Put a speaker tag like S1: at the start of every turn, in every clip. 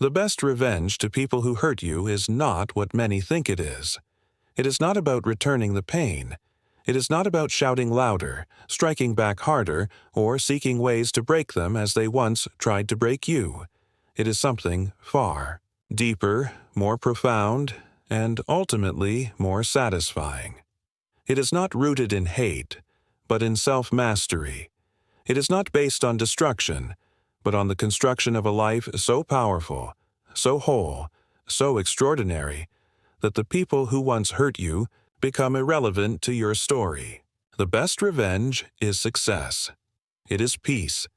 S1: The best revenge to people who hurt you is not what many think it is. It is not about returning the pain. It is not about shouting louder, striking back harder, or seeking ways to break them as they once tried to break you. It is something far deeper, more profound, and ultimately more satisfying. It is not rooted in hate, but in self-mastery. It is not based on destruction, but on the construction of a life so powerful, so whole, so extraordinary, that the people who once hurt you become irrelevant to your story. The best revenge is success. It is peace.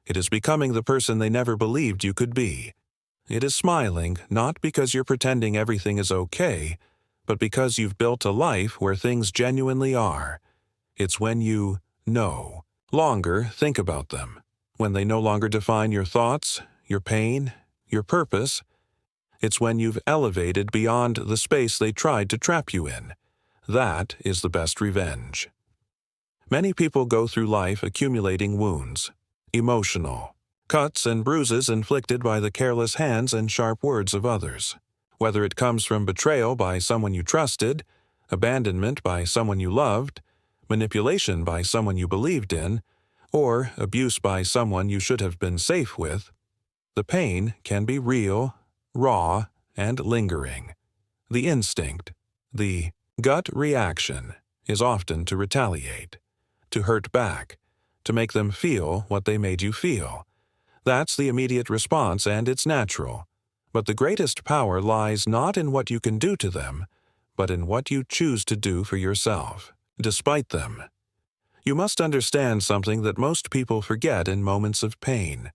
S1: It is becoming the person they never believed you could be. It is smiling, not because you're pretending everything is okay, but because you've built a life where things genuinely are. It's when you no longer think about them, when they no longer define your thoughts, your pain, your purpose. It's when you've elevated beyond the space they tried to trap you in. That is the best revenge. Many people go through life accumulating wounds, emotional, cuts and bruises inflicted by the careless hands and sharp words of others. Whether it comes from betrayal by someone you trusted, abandonment by someone you loved, manipulation by someone you believed in, or abuse by someone you should have been safe with, the pain can be real, raw, and lingering. The instinct, the gut reaction, is often to retaliate, to hurt back, to make them feel what they made you feel. That's the immediate response, and it's natural. But the greatest power lies not in what you can do to them, but in what you choose to do for yourself, despite them. You must understand something that most people forget in moments of pain.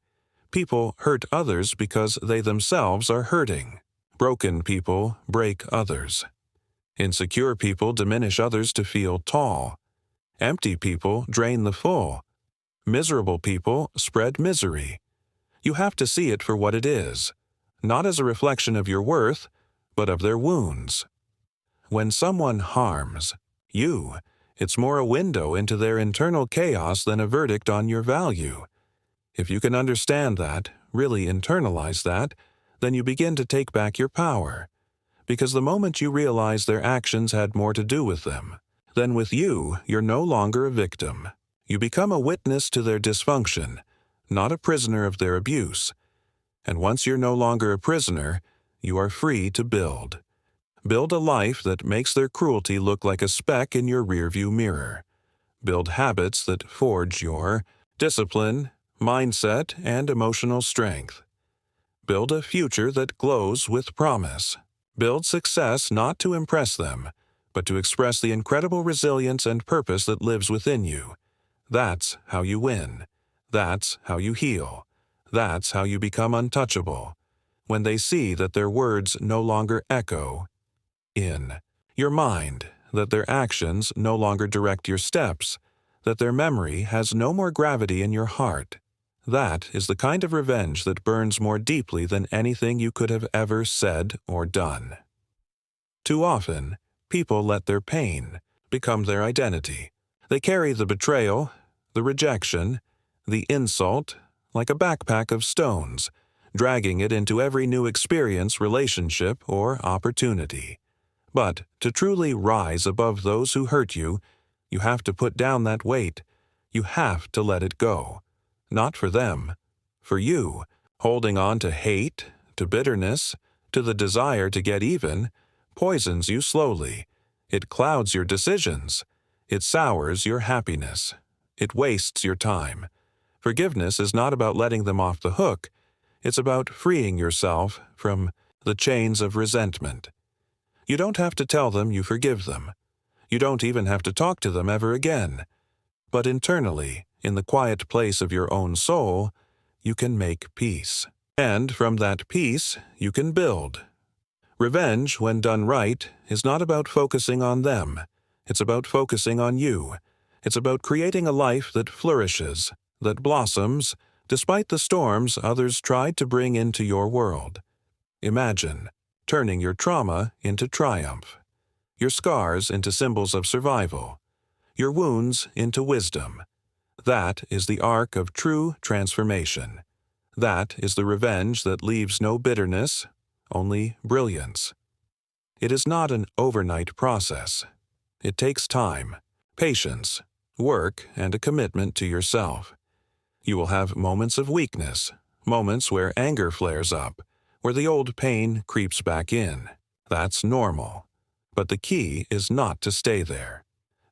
S1: People hurt others because they themselves are hurting. Broken people break others. Insecure people diminish others to feel tall. Empty people drain the full. Miserable people spread misery. You have to see it for what it is, not as a reflection of your worth, but of their wounds. When someone harms you, it's more a window into their internal chaos than a verdict on your value. If you can understand that, really internalize that, then you begin to take back your power. Because the moment you realize their actions had more to do with them than with you, you're no longer a victim. You become a witness to their dysfunction, not a prisoner of their abuse. And once you're no longer a prisoner, you are free to build. Build a life that makes their cruelty look like a speck in your rearview mirror. Build habits that forge your discipline, mindset, and emotional strength. Build a future that glows with promise. Build success not to impress them, but to express the incredible resilience and purpose that lives within you. That's how you win. That's how you heal. That's how you become untouchable. When they see that their words no longer echo in your mind, that their actions no longer direct your steps, that their memory has no more gravity in your heart. That is the kind of revenge that burns more deeply than anything you could have ever said or done. Too often, people let their pain become their identity. They carry the betrayal, the rejection, the insult, like a backpack of stones, dragging it into every new experience, relationship, or opportunity. But to truly rise above those who hurt you, you have to put down that weight. You have to let it go. Not for them, for you. Holding on to hate, to bitterness, to the desire to get even, poisons you slowly. It clouds your decisions. It sours your happiness. It wastes your time. Forgiveness is not about letting them off the hook. It's about freeing yourself from the chains of resentment. You don't have to tell them you forgive them. You don't even have to talk to them ever again. But internally, in the quiet place of your own soul, you can make peace. And from that peace, you can build. Revenge, when done right, is not about focusing on them. It's about focusing on you. It's about creating a life that flourishes, that blossoms, despite the storms others tried to bring into your world. Imagine turning your trauma into triumph, your scars into symbols of survival, your wounds into wisdom. That is the arc of true transformation. That is the revenge that leaves no bitterness, only brilliance. It is not an overnight process. It takes time, patience, work, and a commitment to yourself. You will have moments of weakness, moments where anger flares up, where the old pain creeps back in. That's normal. But the key is not to stay there.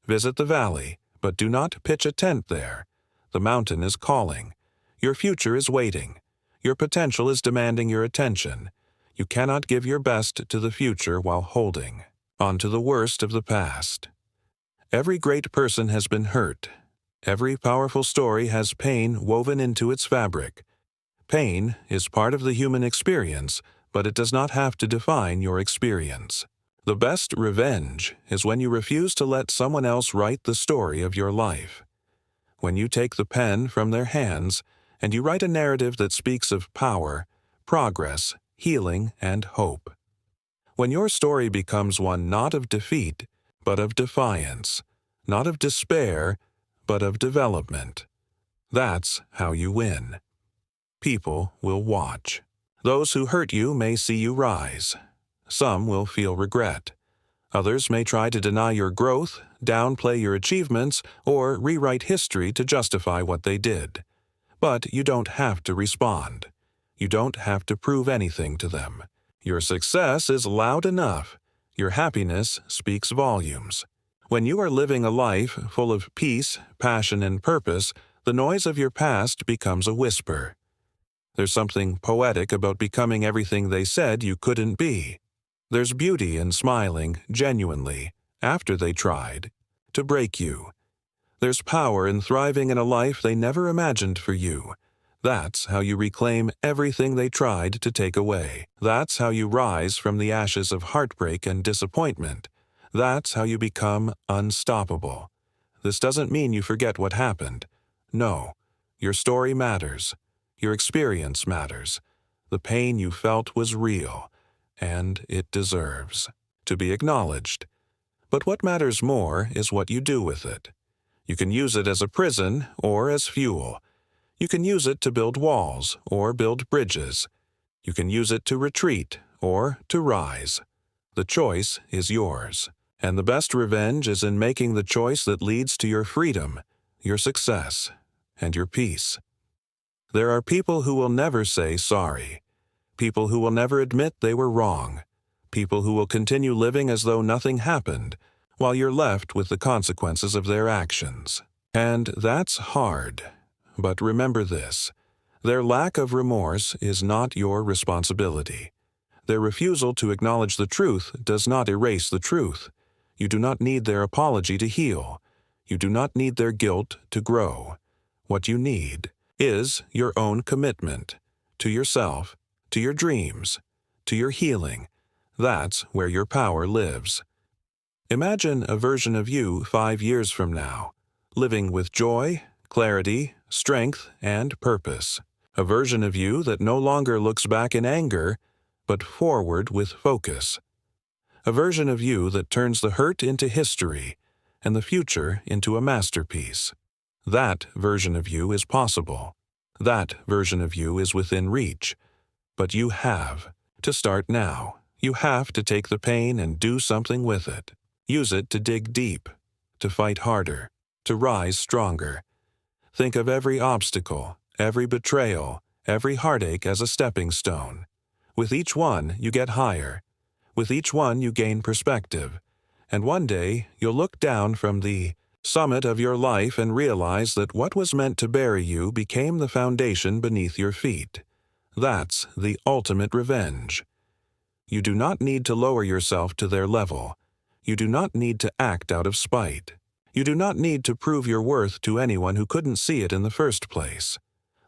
S1: Visit the valley, but do not pitch a tent there. The mountain is calling. Your future is waiting. Your potential is demanding your attention. You cannot give your best to the future while holding on to the worst of the past. Every great person has been hurt. Every powerful story has pain woven into its fabric. Pain is part of the human experience, but it does not have to define your experience. The best revenge is when you refuse to let someone else write the story of your life. When you take the pen from their hands and you write a narrative that speaks of power, progress, healing, and hope. When your story becomes one not of defeat, but of defiance, not of despair, but of development. That's how you win. People will watch. Those who hurt you may see you rise. Some will feel regret. Others may try to deny your growth, downplay your achievements, or rewrite history to justify what they did. But you don't have to respond. You don't have to prove anything to them. Your success is loud enough. Your happiness speaks volumes. When you are living a life full of peace, passion, and purpose, the noise of your past becomes a whisper. There's something poetic about becoming everything they said you couldn't be. There's beauty in smiling genuinely after they tried to break you. There's power in thriving in a life they never imagined for you. That's how you reclaim everything they tried to take away. That's how you rise from the ashes of heartbreak and disappointment. That's how you become unstoppable. This doesn't mean you forget what happened. No, your story matters. Your experience matters. The pain you felt was real, and it deserves to be acknowledged. But what matters more is what you do with it. You can use it as a prison or as fuel. You can use it to build walls or build bridges. You can use it to retreat or to rise. The choice is yours. And the best revenge is in making the choice that leads to your freedom, your success, and your peace. There are people who will never say sorry. People who will never admit they were wrong. People who will continue living as though nothing happened, while you're left with the consequences of their actions. And that's hard. But remember this: their lack of remorse is not your responsibility. Their refusal to acknowledge the truth does not erase the truth. You do not need their apology to heal. You do not need their guilt to grow. What you need is your own commitment to yourself, to your dreams, to your healing. That's where your power lives. Imagine a version of you 5 years from now, living with joy, clarity, strength, and purpose. A version of you that no longer looks back in anger, but forward with focus. A version of you that turns the hurt into history and the future into a masterpiece. That version of you is possible. That version of you is within reach. But you have to start now. You have to take the pain and do something with it. Use it to dig deep, to fight harder, to rise stronger. Think of every obstacle, every betrayal, every heartache as a stepping stone. With each one, you get higher. With each one, you gain perspective. And one day, you'll look down from the summit of your life and realize that what was meant to bury you became the foundation beneath your feet. That's the ultimate revenge. You do not need to lower yourself to their level. You do not need to act out of spite. You do not need to prove your worth to anyone who couldn't see it in the first place.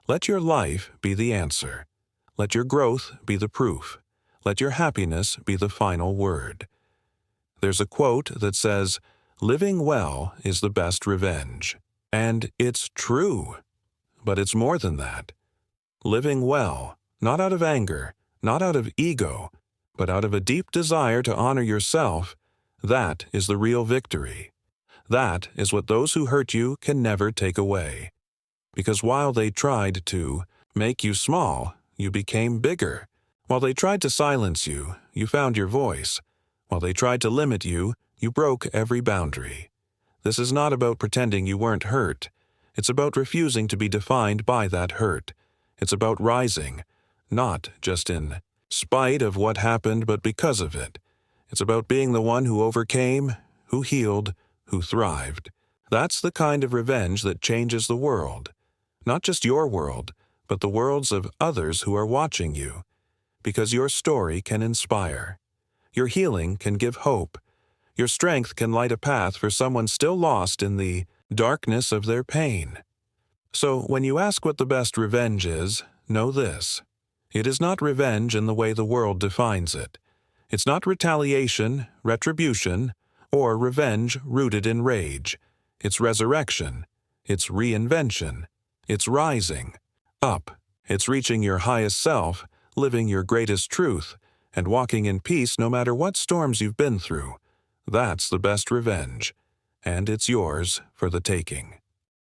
S1: Let your life be the answer. Let your growth be the proof. Let your happiness be the final word. There's a quote that says, "Living well is the best revenge." And it's true. But it's more than that. Living well, not out of anger, not out of ego, but out of a deep desire to honor yourself, that is the real victory. That is what those who hurt you can never take away. Because while they tried to, make you small, you became bigger. While they tried to silence you, you found your voice. While they tried to limit you, you broke every boundary. This is not about pretending you weren't hurt. It's about refusing to be defined by that hurt. It's about rising, not just in spite of what happened, but because of it. It's about being the one who overcame, who healed, who thrived. That's the kind of revenge that changes the world. Not just your world, but the worlds of others who are watching you. Because your story can inspire. Your healing can give hope. Your strength can light a path for someone still lost in the darkness of their pain. So when you ask what the best revenge is, know this. It is not revenge in the way the world defines it. It's not retaliation, retribution, or revenge rooted in rage. It's resurrection. It's reinvention. It's rising up. It's reaching your highest self, living your greatest truth, and walking in peace no matter what storms you've been through. That's the best revenge, and it's yours for the taking.